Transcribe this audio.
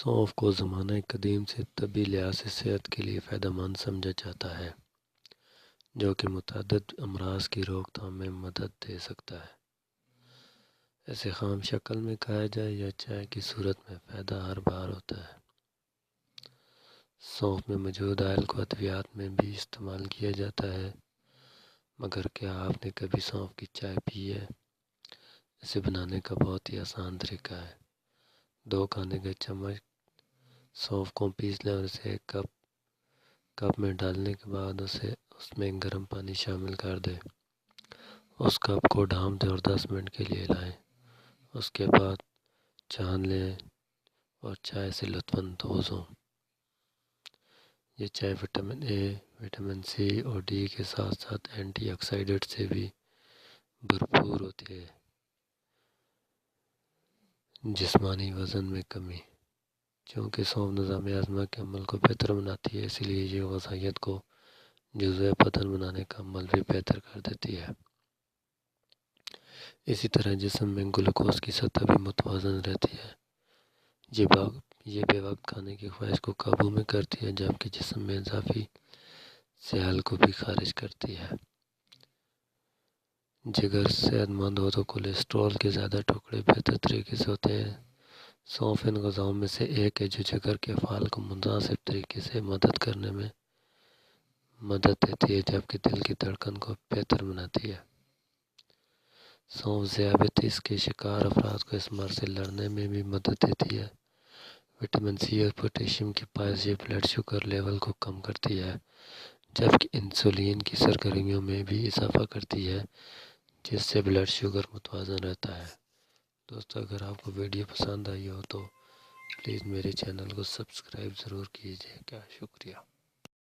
سونف کو زمانہ قدیم سے طبی لحاظ سے صحت کے لیے فائدہ مند سمجھا جاتا ہے، جو کہ متعدد امراض کی روک تھام میں مدد دے سکتا ہے۔ اسے خام شکل میں کھایا جائے یا چائے کی صورت میں فائدہ ہر بار ہوتا ہے۔ سونف میں موجود آئل کو ادویات میں بھی استعمال کیا جاتا ہے، مگر کیا آپ نے کبھی سونف کی چائے پی ہے؟ اسے بنانے کا بہت ہی آسان طریقہ ہے۔ 2 کھانے کے چمچ سونف کو پیس لیں اور اسے ایک کپ میں ڈالنے کے بعد اس میں گرم پانی شامل کر دیں۔ اس کپ کو ڈھانپ دیں اور 10 منٹ کے لیے ہلائیں۔ اس کے بعد چھان لیں اور چائے سے لطف اندوز ہوں۔ یہ چائے وٹامن اے، وٹامن سی اور ڈی کے ساتھ ساتھ اینٹی آکسیڈنٹ سے بھی بھرپور ہوتی ہے۔ جسمانی وزن میں کمی، چونکہ سونف نظام ہاضمہ کے عمل کو بہتر بناتی ہے، اس لیے یہ غذائیت کو جزوِ بدن بنانے کا عمل بھی بہتر کر دیتی ہے۔ اسی طرح جسم میں گلوکوز کی سطح بھی متوازن رہتی ہے۔ یہ بے وقت کھانے کی خواہش کو قابو میں کرتی ہے، جبکہ جسم میں اضافی سیال کو بھی خارج کرتی ہے۔ جگر صحت مند ہو تو کولیسٹرول کے زیادہ ٹکڑے بہتر طریقے سے ہوتے ہیں۔ سونف ان غذاؤں میں سے ایک ہے جو جگر کے افعال کو مناسب طریقے سے مدد کرنے میں مدد دیتی ہے، جبکہ دل کی دھڑکن کو بہتر بناتی ہے۔ سونف ذیابیطس کے شکار افراد کو اس مرض سے لڑنے میں بھی مدد دیتی ہے۔ وٹامن سی اور پوٹاشیم کے باعث یہ بلڈ شوگر لیول کو کم کرتی ہے، جبکہ انسولین کی سرگرمیوں میں بھی اضافہ کرتی ہے، جس سے بلڈ شوگر متوازن رہتا ہے۔ دوستو، اگر آپ کو ویڈیو پسند آئی ہو تو پلیز میرے چینل کو سبسکرائب ضرور کیجیے گا۔ شکریہ۔